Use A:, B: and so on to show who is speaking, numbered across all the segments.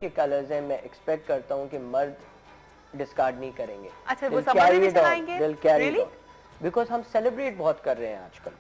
A: के कलर्स हैं, मैं एक्सपेक्ट करता हूँ कि मर्द डिस्कार्ड नहीं करेंगे।
B: अच्छा, वो समर में भी चलाएंगे?
A: रियली? बिकॉज हम सेलिब्रेट बहुत कर रहे हैं आजकल।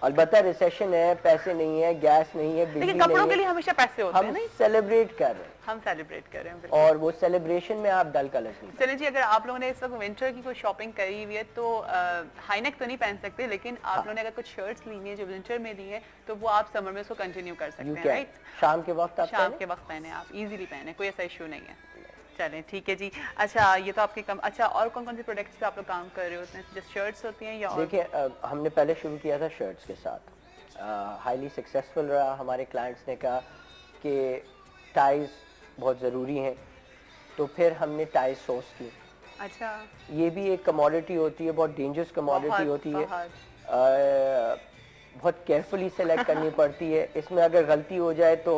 A: अलबत्ता रिसेशन है, पैसे नहीं है, गैस नहीं है, बिजली
B: लेकिन कपड़ों
A: नहीं
B: के
A: है,
B: लिए हमेशा पैसे होते हैं
A: हम
B: नहीं?
A: सेलिब्रेट कर रहे हैं।
B: हम सेलिब्रेट कर रहे हैं
A: और वो सेलिब्रेशन में आप डल कलर्स नहीं।
B: चलिए जी, अगर आप लोगों ने इस वक्त विंटर की कोई शॉपिंग करी हुई है तो हाईनेक तो नहीं पहन सकते, लेकिन आप लोगों ने अगर कुछ शर्ट्स ली है जो विंटर में ली है तो वो आप समर में उसको कंटिन्यू कर सकते हैं, राइट?
A: शाम के वक्त आप
B: शाम के वक्त पहने, आप इजीली पहने, कोई ऐसा इशू नहीं है। चलें ठीक है जी। अच्छा, ये तो आपके अच्छा, और कौन कौन से प्रोडक्ट्स पे आप लोग काम कर रहे होते हैं? जस्ट शर्ट्स होती हैं या और?
A: देखिए, हमने पहले शुरू किया था शर्ट्स के साथ, हाईली सक्सेसफुल रहा। हमारे क्लाइंट्स ने कहा कि टाइज बहुत ज़रूरी हैं, तो फिर हमने टाइज सोर्स की।
B: अच्छा,
A: ये भी एक कमोडिटी होती है, बहुत डेंजरस कमोडिटी होती है, बहुत केयरफुली सेलेक्ट करनी पड़ती है। इसमें अगर गलती हो जाए तो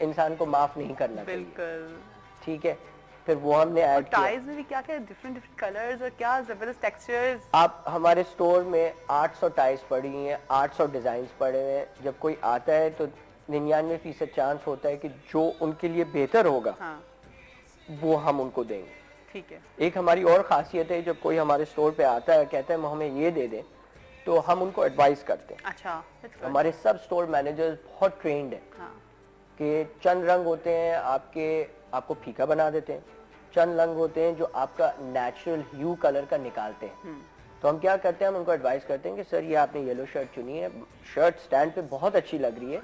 A: इंसान को माफ़ नहीं करना चाहिए।
B: बिल्कुल
A: ठीक है, फिर वो हमने ऐड किया।
B: टाइज में भी क्या क्या डिफरेंट कलर्स और क्या जबरदस्त टेक्सचर्स।
A: आप हमारे स्टोर में 800 टाइज पड़ी हैं, 800 डिज़ाइन पड़े हुए हैं। जब कोई आता है तो 99% चांस होता है कि जो उनके लिए बेहतर होगा,
B: हाँ,
A: वो हम उनको देंगे।
B: ठीक है।
A: एक हमारी और खासियत है, जब कोई हमारे स्टोर पे आता है कहता है हमें ये दे दें, तो हम उनको एडवाइस करते हैं।
B: अच्छा,
A: हमारे सब स्टोर मैनेजर्स बहुत ट्रेंड हैं।
B: हाँ,
A: कि चंद रंग होते हैं आपको फीका बना देते हैं, चंद रंग होते हैं जो आपका नेचुरल ह्यू कलर का निकालते हैं। तो हम क्या करते हैं, हम उनको एडवाइस करते हैं कि सर ये आपने येलो शर्ट चुनी है, शर्ट स्टैंड पे बहुत अच्छी लग रही है,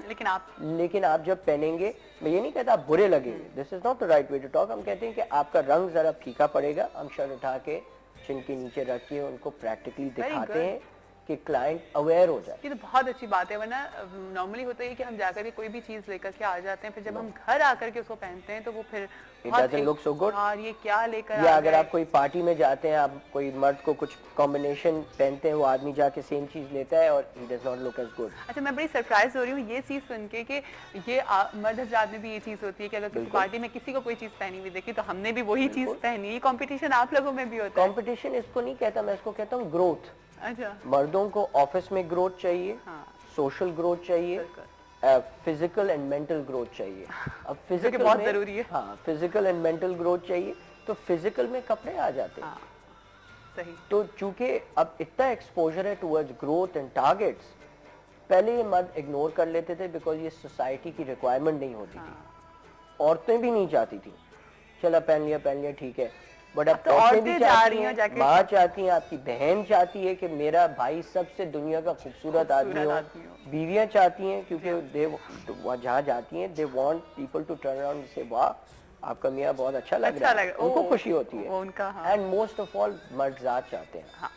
A: लेकिन आप जब पहनेंगे, मैं ये नहीं कहता आप बुरे लगेंगे, this is not the right way to talk. हम कहते हैं कि आपका रंग जरा फीका पड़ेगा। हम शर्ट उठा के चिन के नीचे रख के उनको प्रैक्टिकली दिखाते हैं कि क्लाइंट अवेयर हो जाए।
B: ये तो बहुत अच्छी बात है, वरना नॉर्मली होता है कि हम जाकर के कोई भी चीज लेकर के आ जाते हैं, फिर जब हम घर आकर के उसको पहनते हैं तो वो फिर
A: It doesn't look so good।
B: और ये क्या लेकर
A: या अगर आप कोई पार्टी में जाते हैं, आप कोई मर्द को कुछ कॉम्बिनेशन पहनते हैं, वो आदमी जाके सेम चीज लेता है और he does not look as good।
B: अच्छा, मैं बड़ी सरप्राइज हो रही हूँ ये चीज सुन के कि ये मर्द हजरात में भी ये चीज होती है कि अगर किसी पार्टी में किसी को कोई चीज पहनी हुई देखी तो हमने भी वही चीज पहनी है। ये कॉम्पिटिशन आप लोगों में भी होता है?
A: कॉम्पिटिशन इसको नहीं कहता मैं, इसको कहता हूँ ग्रोथ।
B: अच्छा,
A: मर्दों को ऑफिस में ग्रोथ चाहिए, सोशल ग्रोथ चाहिए, फिजिकल एंड मेंटल ग्रोथ चाहिए। अब फिजिकल
B: बहुत जरूरी है।
A: हाँ, फिजिकल एंड मेंटल ग्रोथ चाहिए, तो फिजिकल में कपड़े आ जाते हैं।
B: हाँ, सही।
A: तो चूंकि अब इतना एक्सपोजर है टुवर्ड्स ग्रोथ एंड टारगेट्स, पहले ये मर्द इग्नोर कर लेते थे बिकॉज ये सोसाइटी की रिक्वायरमेंट नहीं होती थी। औरतें भी नहीं चाहती थी, चला पहन लिया ठीक है, बट अब औरतें भी चाहती हैं, माँ चाहती हैं, आपकी बहन चाहती है कि मेरा भाई सबसे दुनिया का खूबसूरत आदमी हो, बीवियां चाहती हैं, क्योंकि जहाँ जाती हैं they want people to turn around say वाह आपका मियाँ बहुत अच्छा लग रहा है, उनको खुशी होती है। एंड मोस्ट ऑफ ऑल मर्दात चाहते हैं।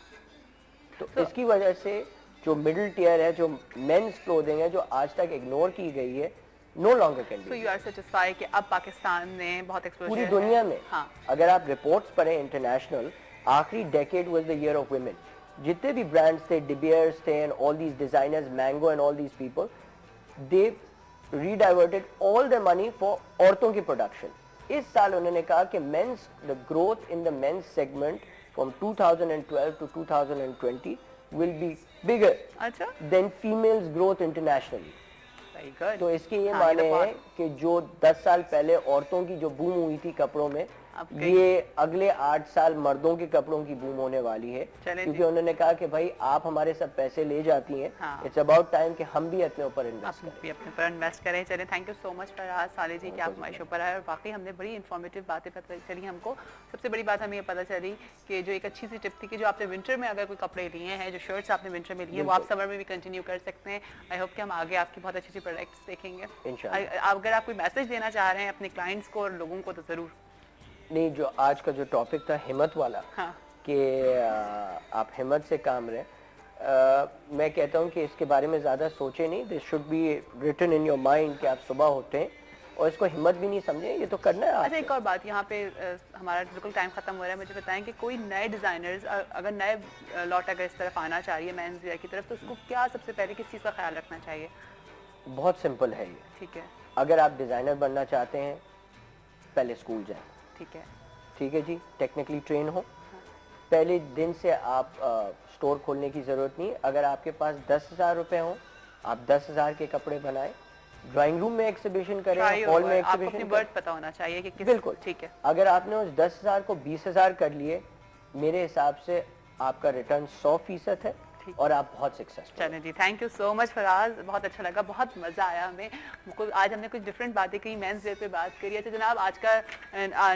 A: तो इसकी वजह से जो मिडिल टियर है, जो मेंस क्लोथिंग है, जो आज तक इग्नोर की गई है, no longer can be।
B: So you are satisfied कि अब पाकिस्तान में बहुत एक्सपोजर
A: पूरी दुनिया में।
B: हाँ।
A: अगर आप रिपोर्ट्स पढ़ें इंटरनेशनल, आखिरी decade was the year of women. जितने भी ब्रांड्स थे, डिबियर्स थे and all these designers, Mango and all these people, they rediverted all the money for औरतों की प्रोडक्शन। इस साल उन्होंने कहा कि men's, the growth in the men's segment from 2012 to 2020 will be bigger than females growth internationally. तो इसके ये माने हैं कि जो 10 साल पहले औरतों की जो बूम हुई थी कपड़ों में, ये अगले 8 साल मर्दों के कपड़ों की बूम होने वाली है, क्योंकि उन्होंने कहा कि भाई आप हमारे सब पैसे ले जाती हैं, इट्स अबाउट टाइम कि हम भी अपने ऊपर
B: इन्वेस्ट करें। चले, thank you so much Faraz Saleh ji कि आप हमारे शो पर आए और वाकई हमने बड़ी इन्फॉर्मेटिव बातें पता चली हमको। सबसे बड़ी बात हमें ये पता चली कि जो एक अच्छी सी टिप थी कि जो आपने विंटर में अगर कोई कपड़े लिए हैं, जो शर्ट्स आपने विंटर में लिए हैं, वो आप समर में भी कंटिन्यू कर सकते हैं। आई होप कि हम आगे आपकी बहुत अच्छी सी प्रोडक्ट्स देखेंगे इंशाल्लाह। अगर आप कोई मैसेज देना चाह रहे हैं अपने क्लाइंट्स को और लोगों को तो जरूर।
A: नहीं, जो आज का जो टॉपिक था हिम्मत वाला, कि आप हिम्मत से काम लें, मैं कहता हूं कि इसके बारे में ज़्यादा सोचे नहीं। This should be written in your mind कि आप सुबह होते हैं और इसको हिम्मत भी नहीं समझें, ये तो करना है।
B: अच्छा, एक और बात यहाँ पे, हमारा बिल्कुल टाइम खत्म हो रहा है, मुझे बताएं कि कोई नए डिज़ाइनर्स अगर नए लॉट अगर इस तरफ आना चाह रही है मेंस वियर की तरफ, तो उसको क्या सबसे पहले किस चीज़ का ख्याल रखना चाहिए?
A: बहुत सिंपल है ये।
B: ठीक है।
A: अगर आप डिज़ाइनर बनना चाहते हैं, पहले स्कूल जाएं। ठीक है जी, टेक्निकली ट्रेन हो। पहले दिन से आप स्टोर खोलने की ज़रूरत नहीं। अगर आपके पास 10,000 रुपये हो, आप 10,000 के कपड़े बनाएं, ड्राइंग रूम में एग्जीबिशन करें,
B: Try your
A: हॉल में
B: word. आपको
A: एग्जीबिशन
B: अपनी
A: करें।
B: वर्ड पता होना चाहिए कि किस
A: बिल्कुल
B: ठीक है।
A: अगर आपने उस 10,000 को 20,000 कर लिए, मेरे हिसाब से आपका रिटर्न 100% है
B: ठीक।
A: और आप बहुत सक्सेसफुल।
B: चलें जी, thank you so much Faraz, बहुत अच्छा लगा, बहुत मज़ा आया हमें। आज हमने कुछ डिफरेंट बातें की, मेंस वेयर पे बात करी है। तो जनाब आज का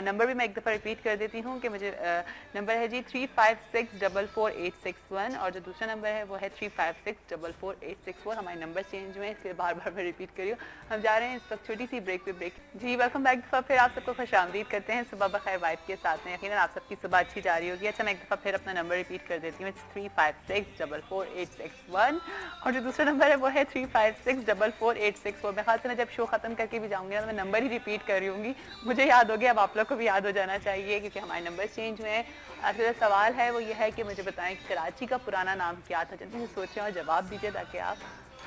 B: नंबर भी मैं एक दफ़ा रिपीट कर देती हूँ कि मुझे नंबर है जी 35644861 और जो दूसरा नंबर है वो है 35644864। हमारे नंबर चेंज हुए हैं इसलिए बार बार मैं रिपीट करी हूँ। हम जा रहे हैं इस वक्त छोटी सी ब्रेक पे ब्रेक। जी वेलकम बैक दफ़ा फिर आप सबको खुशामदीद करते हैं सुबह बखैर वाइफ के साथ में। यकीनन आप सबकी सुबह अच्छी जा रही होगी। अच्छा मैं एक दफ़ा फिर अपना नंबर रिपीट कर देती हूँ, 35644861 और जो दूसरा नंबर है वो है 35644864। मैं खास मैं जब शो खत्म करके भी जाऊंगी ना तो मैं नंबर ही रिपीट कर रही हूँगी, मुझे याद हो गया, अब आप लोग को भी याद हो जाना चाहिए क्योंकि हमारे नंबर चेंज हुए हैं। आपका जो सवाल है वो ये है कि मुझे बताएं कि कराची का पुराना नाम क्या था। जल्दी से सोचें और जवाब दीजिए ताकि आप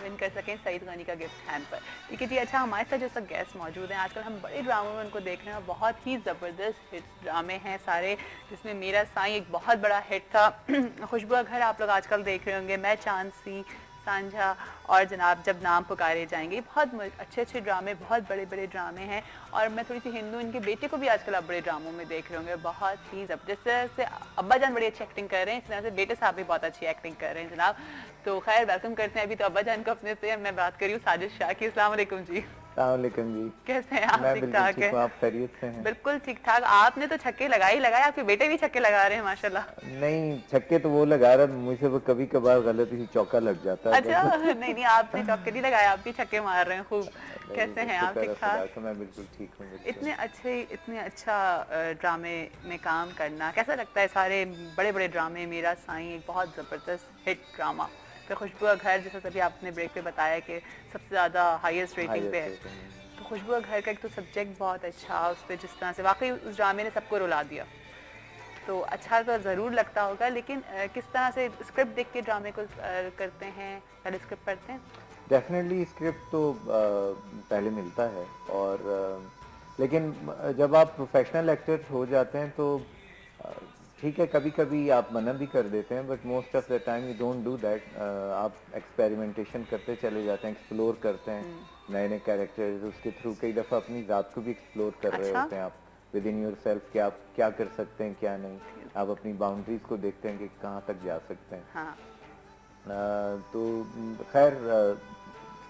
B: विन कर सकें सईद गनी का गिफ्ट हैम्पर पर। ठीक है जी। अच्छा हमारे साथ जो सब गेस्ट मौजूद हैं, आजकल हम बड़े ड्रामों में उनको देख रहे हैं, बहुत ही ज़बरदस्त हिट ड्रामे हैं सारे, जिसमें मेरा साईं एक बहुत बड़ा हिट था, खुशबू का घर आप लोग आजकल देख रहे होंगे, मैं चांद सी, सांझा और जनाब जब नाम पुकारे जाएंगे। बहुत अच्छे अच्छे ड्रामे, बहुत बड़े बड़े ड्रामे हैं। और मैं थोड़ी सी हिंदू, इनके बेटे को भी आजकल आप बड़े ड्रामों में देख रहे होंगे, बहुत ही जिस तरह से अब्बा जान बड़ी अच्छी एक्टिंग कर रहे हैं, इस तरह से बेटे साहब भी बहुत अच्छी एक्टिंग कर रहे हैं जनाब। तो खैर वेलकम करते हैं। अभी तो अब्बा जान को अपने से मैं बात कर रही हूँ साजिद शाह की। अस्सलाम वालेकुम जी।
C: अस्सलामुअलैकुम जी,
B: कैसे हैं आप?
C: मैं
B: ठीक
C: बिल्कुल
B: ठाक
C: ठीक
B: है?
C: हूँ, आप खैरियत से हैं?
B: बिल्कुल ठीक ठाक। आपने तो छक्के लगाए, आपके बेटे भी छक्के लगा रहे हैं माशाल्लाह।
C: नहीं, छक्के तो वो लगा रहा, मुझसे वो कभी कभार गलती से चौका लग जाता है।
B: अच्छा नहीं नहीं आपने चौके नहीं लगाया, आप भी छक्के मार रहे हैं खूब। कैसे हैं आप? ठीक ठाक?
C: मैं बिल्कुल ठीक हूँ।
B: इतने अच्छा ड्रामे में काम करना कैसा लगता है? सारे बड़े बड़े ड्रामे, मेरा साईं एक बहुत ज़बरदस्त हिट ड्रामा, फिर खुशबू का घर जैसा तभी आपने ब्रेक पे बताया कि सबसे ज़्यादा हाईएस्ट रेटिंग पे है। तो खुशबू का घर का एक तो सब्जेक्ट बहुत अच्छा, उस पर जिस तरह से वाकई उस ड्रामे ने सबको रुला दिया, तो अच्छा तो ज़रूर लगता होगा। लेकिन किस तरह से स्क्रिप्ट देख के ड्रामे को करते हैं, पहले स्क्रिप्ट पढ़ते हैं?
C: डेफिनेटली स्क्रिप्ट तो पहले मिलता है और लेकिन जब आप प्रोफेशनल एक्टर हो जाते हैं तो ठीक है, कभी कभी आप मना भी कर देते हैं, but most of the time you don't do that. आप एक्सपेरिमेंटेशन करते चले जाते हैं, एक्सप्लोर करते हैं नए नए कैरेक्टर्स, उसके थ्रू कई दफ़ा अपनी ज़ात को भी एक्सप्लोर कर रहे होते हैं आप विद इन योर सेल्फ, कि आप क्या कर सकते हैं क्या नहीं। आप अपनी बाउंड्रीज को देखते हैं कि कहाँ तक जा सकते हैं।
B: हाँ।
C: तो खैर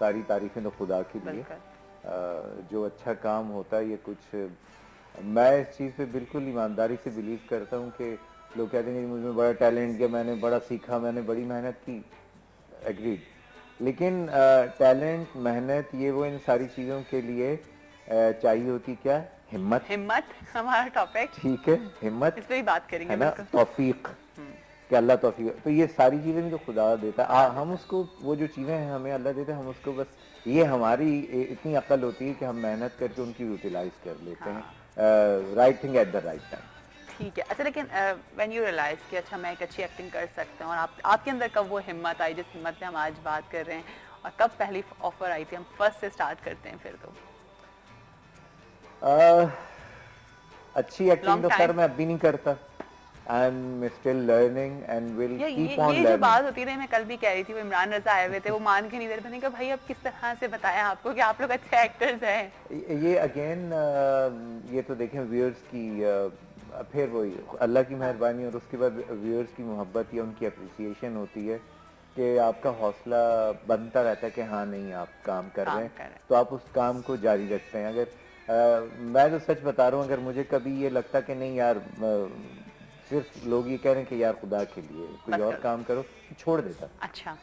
C: सारी तारीफें तो खुदा के लिए। जो अच्छा काम होता है, ये कुछ मैं इस चीज़ पे बिल्कुल ईमानदारी से बिलीव करता हूँ कि लोग कहते हैं कि मुझमें बड़ा टैलेंट है, मैंने बड़ा सीखा, मैंने बड़ी मेहनत की, एग्रीड, लेकिन टैलेंट, मेहनत, ये वो इन सारी चीज़ों के लिए चाहिए होती क्या? हिम्मत।
B: हिम्मत हमारा टॉपिक,
C: ठीक है, हिम्मत
B: इस पे ही बात करेंगे,
C: है ना, तौफीक, कि अल्लाह तौफीक। तो ये सारी चीज़ें जो खुदा देता है, हम उसको, वो जो चीज़ें हैं हमें अल्लाह देता है, हम उसको बस, ये हमारी इतनी अकल होती है कि हम मेहनत करके उनकी यूटिलाइज कर लेते हैं, right thing at the right time.
B: ठीक है। अच्छा लेकिन व्हेन यू रियलाइज कि अच्छा मैं एक अच्छी एक्टिंग कर सकता हूँ, और आपके अंदर कब वो हिम्मत आई जिस हिम्मत में हम आज बात कर रहे हैं, और कब पहली ऑफर आई थी? हम फर्स्ट से स्टार्ट करते हैं फिर। तो
C: अच्छी एक्टिंग तो खैर मैं अब भी नहीं करता, I am still learning and will keep on learning.
B: ये जो बात होती है, मैं कल भी कह रही थी, वो इमरान रजा आए हुए थे, वो मान के नहीं दे रहे, मैंने कहा भाई अब किस तरह से बताया आपको कि आप लोग अच्छे एक्टर्स हैं।
C: ये अगेन ये तो देखें व्यूअर्स की, फिर वही अल्लाह की मेहरबानी और उसके बाद व्यूअर्स की मोहब्बत या उनकी अप्रिसिएशन होती है कि आपका हौसला बनता रहता है कि हाँ नहीं आप काम कर रहे हैं, तो आप उस काम को जारी रखते हैं। अगर मैं तो सच बता रहा हूँ, अगर मुझे कभी ये लगता कि नहीं यार, सिर्फ लोग ये कह रहे हैं कि यार खुदा के लिए कोई और काम करो, छोड़ देता।
B: अच्छा।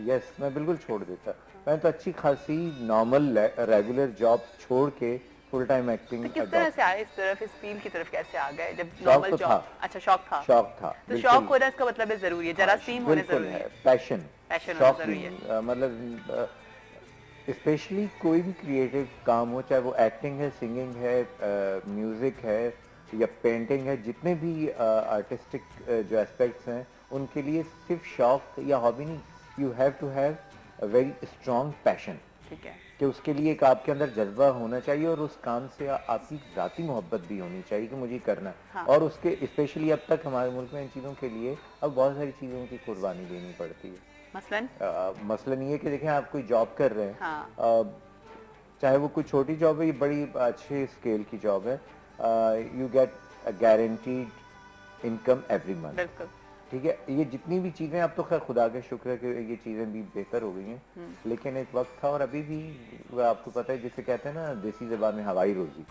C: यस, मैं बिल्कुल छोड़ देता। मैं तो अच्छी खासी नॉर्मल रेगुलर जॉब छोड़ के फुल टाइम एक्टिंग।
B: तो किस तरह से आए इस तरफ, इस फील्ड की तरफ कैसे आ गए जब
C: नॉर्मल
B: तो जॉब? अच्छा शौक था।
C: शौक था,
B: तो शौक होना इसका मतलब है जरूरी है, जरासीम होने जरूरी है,
C: पैशन
B: होना जरूरी है।
C: मतलब स्पेशली कोई भी क्रिएटिव काम हो, चाहे वो एक्टिंग है, सिंगिंग है, म्यूजिक है या पेंटिंग है, जितने भी आर्टिस्टिक जो एस्पेक्ट्स हैं, उनके लिए सिर्फ शौक या हॉबी नहीं, you have to have a very strong passion.
B: ठीक है,
C: कि उसके लिए एक आपके अंदर जज्बा होना चाहिए और उस काम से आपकी ज़ाती मोहब्बत भी होनी चाहिए कि मुझे करना है।
B: हाँ।
C: और उसके स्पेशली अब तक हमारे मुल्क में इन चीज़ों के लिए अब बहुत सारी चीज़ों की कुर्बानी देनी पड़ती है।
B: मसलन
C: मसलन ये कि देखें, आप कोई जॉब कर रहे हैं,
B: हाँ।
C: चाहे वो कोई छोटी जॉब है, ये बड़ी अच्छे स्केल की जॉब है, you get a guaranteed income every month.
B: बिल्कुल
C: ठीक है, ये जितनी भी चीजें, अब तो खैर खुदा का शुक्र है कि ये चीजें भी बेहतर हो गई हैं, लेकिन एक वक्त था और अभी भी वो आपको पता है, जिसे कहते हैं ना देसी जबान में हवाई रोजी,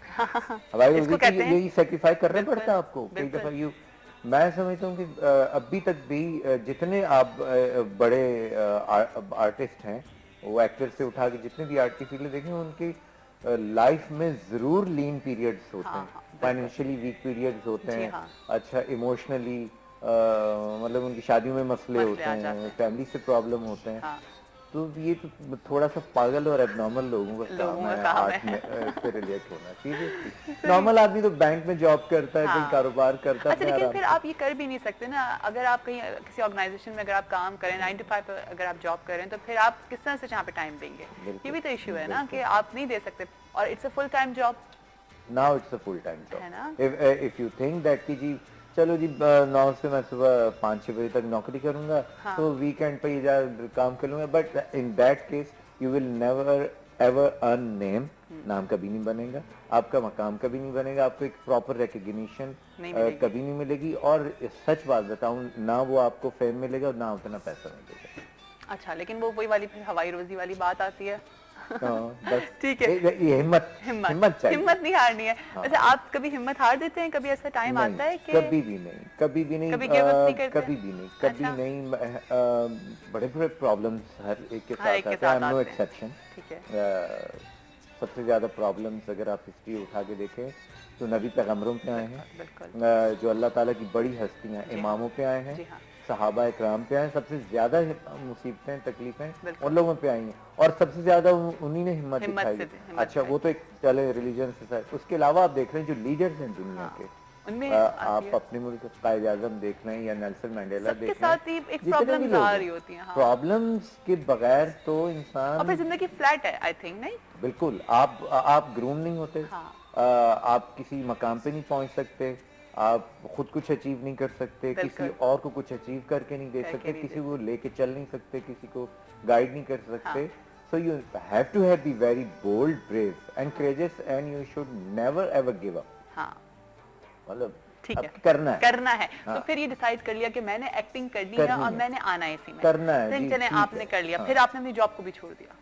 C: हवाई रोजी
B: कहते
C: के
B: हैं।
C: लिए सेक्रीफाइस करना
B: बिल्कुल,
C: पड़ता है आपको कई
B: बिल्कुल।
C: दफा। मैं समझता हूँ कि अभी तक भी जितने आप बड़े आर्टिस्ट हैं, वो एक्टर से उठा के जितने भी आर्ट की फील्ड देखें, उनकी लाइफ में जरूर लीन पीरियड्स होते
B: हाँ,
C: हैं,
B: हाँ, बिल्कुल।
C: फाइनेंशियली वीक पीरियड्स होते
B: जी
C: हैं,
B: हाँ।
C: अच्छा इमोशनली मतलब उनकी शादियों में मसले
B: मसले
C: होते
B: आ जाते
C: हैं,
B: हैं।
C: फैमिली से प्रॉब्लम होते हैं।
B: हाँ।
C: तो ये तो थोड़ा सा पागल और एबनॉर्मल लोगों का काम
B: लोगों का
C: है
B: काम
C: आर्ट
B: है।
C: में से रिलेट होना। सीरियसली नॉर्मल आदमी तो बैंक में जॉब करता है, कहीं
B: हाँ।
C: कारोबार करता है
B: अच्छा,
C: अपने
B: लेकिन
C: आराम
B: फिर
C: से।
B: आप ये कर भी नहीं सकते ना, अगर आप कहीं किसी ऑर्गेनाइजेशन में अगर आप काम करें 9 to 5 अगर आप जॉब करें, तो फिर आप किस तरह से यहाँ पे टाइम देंगे? ये भी तो इश्यू है ना कि आप नहीं दे सकते, और it's a full time job.
C: Now it's a full time
B: है ना?
C: Job. If you think that कि जी चलो जी 9 से मैं सुबह 5-6 बजे तक नौकरी करूंगा,
B: हाँ।
C: तो वीकेंड पे ये काम कर लूंगा, but in that case you will never ever earn name, नाम कभी नहीं बनेगा, आपका मकाम कभी नहीं बनेगा, आपको एक प्रॉपर रिकग्निशन
B: नहीं मिलेगी।
C: कभी नहीं मिलेगी, और सच बात बताऊं, ना वो आपको फेम मिलेगा और ना उतना पैसा मिलेगा।
B: अच्छा, लेकिन वो वही वाली फिर हवाई रोजी वाली बात आती है।
C: बस
B: ठीक है।
C: ये हिम्मत चाहिए।
B: हिम्मत नहीं हारनी है।
C: हाँ।
B: वैसे आप कभी हिम्मत हार देते हैं? कभी ऐसा टाइम
C: नहीं,
B: आता है कि
C: कभी भी नहीं, कभी भी नहीं,
B: कभी गिव अप नहीं करते?
C: कभी भी नहीं, कभी
B: अच्छा।
C: नहीं। बड़े बड़े प्रॉब्लम्स हर एक के
B: हर एक
C: साथ
B: के
C: आते हैं, आई
B: साथ
C: एम नो
B: आते हैं।
C: एक्सेप्शन।
B: ठीक है।
C: सबसे ज्यादा प्रॉब्लम्स अगर आप हिस्ट्री उठा के देखें तो नबी पैगम्बरों पे आए हैं,
B: बिल्कुल।
C: जो अल्लाह ताला की बड़ी हस्तियां
B: जी हाँ।
C: इमामों पे आए हैं,
B: जी हाँ।
C: सहाबा इकराम पे आए हैं, सबसे ज्यादा मुसीबतें तकलीफें
B: बिल्कुल।
C: उन लोगों पे आई हैं, और सबसे ज्यादा उन्हीं ने हिम्मत
B: हिम्मत
C: दिखाई
B: से
C: है।
B: हिम्मत
C: अच्छा, वो तो एक चले रिलीजन से साइड, उसके अलावा आप देख रहे हैं जो लीडर्स हैं दुनिया
B: हाँ,
C: के,
B: उनमें आती
C: आप
B: है।
C: अपने मुल्क कायद आजम देख लें या नेल्सन मंडेला
B: सबके
C: देख लें,
B: साथ ही एक
C: जितने भी
B: प्रॉब्लम्स
C: लोग
B: आ
C: हैं,
B: रही होती हैं। हाँ।
C: प्रॉब्लम्स के बगैर तो
B: और फिर
C: इंसान,
B: जिंदगी फ्लैट है, आई थिंक, नहीं?
C: बिल्कुल, आप ग्रूम नहीं होते,
B: हाँ।
C: आप किसी मकाम पे नहीं पहुंच सकते, आप खुद कुछ अचीव नहीं कर सकते, किसी
B: बिल्कुल।
C: और को कुछ अचीव करके नहीं दे
B: करके
C: सकते,
B: नहीं
C: किसी
B: दे
C: को लेके चल नहीं सकते, किसी को गाइड नहीं कर सकते।
B: हाँ।
C: So you have to have be very bold, brave and courageous, and you should never ever give up.
B: हाँ।
C: मतलब
B: ठीक
C: अब
B: है,
C: करना है,
B: करना है।
C: हाँ।
B: तो फिर ये डिसाइड कर लिया कि मैंने एक्टिंग करनी है
C: करनी
B: और
C: है।
B: मैंने आना है इसी में,
C: करना है
B: फिर
C: जी,
B: चले
C: ठीक
B: आपने
C: है,
B: कर लिया,
C: हाँ।
B: फिर आपने अपनी जॉब को भी छोड़ दिया।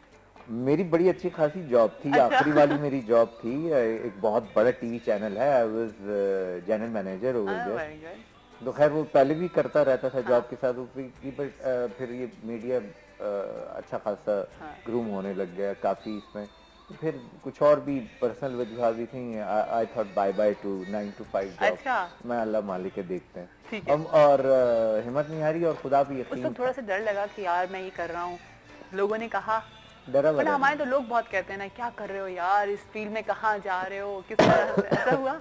C: मेरी बड़ी अच्छी खासी जॉब थी,
B: अच्छा।
C: आखिरी वाली मेरी जॉब थी, एक बहुत बड़ा टीवी चैनल है, I was general manager over there.
B: Very good.
C: तो खैर वो पहले भी करता रहता था
B: हाँ।
C: जॉब के साथ ऊपरी, बट फिर ये मीडिया अच्छा खासा
B: हाँ।
C: ग्रूम होने लग गया काफी इसमें, तो फिर कुछ और भी पर्सनल वजह भी थी। I thought bye by two 9 to 5 job.
B: अच्छा।
C: मैं अल्लाह मालिक के देखते हैं।
B: ठीक है।
C: और हिम्मत नहीं हारी, और खुदा भी
B: उस
C: यकीन
B: वक्त थोड़ा सा डर लगा कि यार मैं ये कर रहा हूँ, लोगों ने कहा,
C: डरा
B: वरना
C: वरा
B: हमारे
C: नहीं।
B: तो लोग बहुत कहते हैं ना, क्या कर रहे हो यार, इस फील्ड में कहाँ जा रहे हो, किस तरह से ऐसा हुआ?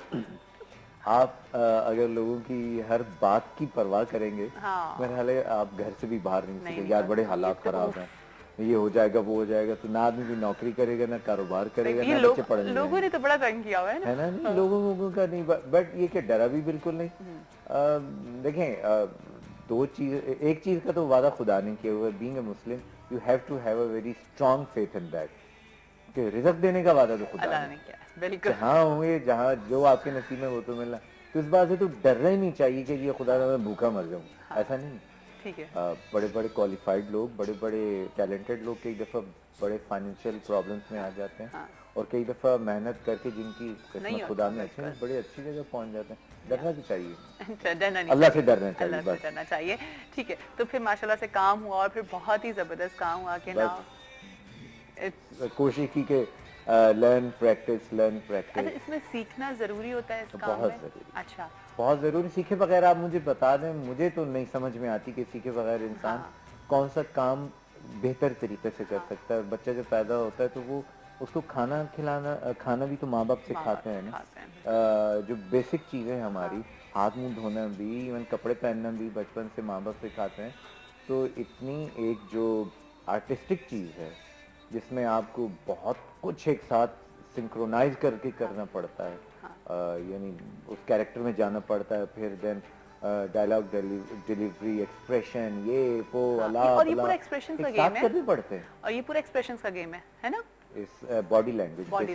C: आप अगर लोगों की हर बात की परवाह करेंगे,
B: हाँ।
C: मेरे ख्याल है आप घर से भी बाहर नहीं
B: नहीं
C: सकते,
B: निकल
C: यार बड़े
B: सकते,
C: हालात
B: ये तो
C: खराब हैं, ये हो जाएगा वो हो जाएगा, तो ना आदमी भी नौकरी करेगा, ना कारोबार करेगा,
B: ये
C: ना बच्चे पढ़ने
B: लोगों ने
C: जाएंगे।
B: तो बड़ा तंग किया हुआ है
C: है
B: ना।
C: ना, नहीं लोगों का नहीं, बट ये कि डरा भी बिल्कुल नहीं। देखें, दो चीज, एक चीज का तो वादा खुदा ने किया हुआ है, being a Muslim you have to have a very strong faith in that, कि रिज़्क देने का वादा तो खुदा
B: अल्लाह
C: ने
B: ने किया, बिल्कुल।
C: जहाँ होंगे, जहाँ जो आपके नसीब में वो तो मिलना, तो इस बात से तो डरना ही नहीं चाहिए कि ये खुदा ना मैं भूखा मर जाऊं, ऐसा नहीं।
B: ठीक है।
C: बड़े बड़े क्वालिफाइड लोग, बड़े बड़े टैलेंटेड लोग कई दफ़ा बड़े फाइनेंशियल प्रॉब्लम्स में आ जाते हैं,
B: हाँ।
C: और कई दफ़ा मेहनत करके जिनकी
B: नहीं
C: किस्मत
B: होता,
C: खुदा में अच्छी है,
B: बिल्कुल।
C: बड़े अच्छी जगह पहुंच जाते हैं। डरना भी चाहिए,
B: अच्छा, डरना नहीं
C: अल्लाह से
B: चाहिए।
C: डरना चाहिए,
B: अल्लाह से
C: बस।
B: डरना चाहिए। ठीक है, तो फिर माशाल्लाह से काम हुआ, और फिर बहुत ही जबरदस्त काम हुआ कि ना,
C: कोशिश की कि लर्न प्रैक्टिस
B: अच्छा, इसमें सीखना जरूरी होता है इस काम
C: बहुत
B: में?
C: जरूरी,
B: अच्छा।
C: बहुत जरूरी। सीखे बगैर आप मुझे बता दें, मुझे तो नहीं समझ में आती कि सीखे बगैर इंसान
B: हाँ।
C: कौन सा काम बेहतर तरीके से कर सकता है। बच्चा जब पैदा होता है तो वो उसको खाना खिलाना, खाना भी तो माँ बाप से
B: माँ
C: खाते
B: बाप
C: हैं ना,
B: खाते हैं।
C: जो बेसिक चीज़ें हमारी, हाथ मुंह धोना भी, इवन कपड़े पहनना भी बचपन से माँ बाप से खाते हैं। तो इतनी एक जो आर्टिस्टिक चीज़ है जिसमें आपको बहुत कुछ एक साथ सिंक्रोनाइज करके करना पड़ता है, यानी उस कैरेक्टर में जाना पड़ता है, फिर देन डायलॉग डिलीवरी, एक्सप्रेशन, ये वो
B: हाँ,
C: अला
B: और ये
C: बला
B: पूरा एक्सप्रेशन का
C: एक
B: गेम
C: साथ
B: है,
C: करने पड़ते हैं।
B: और ये पूरा एक्सप्रेशन का गेम है ना?
C: इस बॉडी लैंग्वेज
B: बॉडी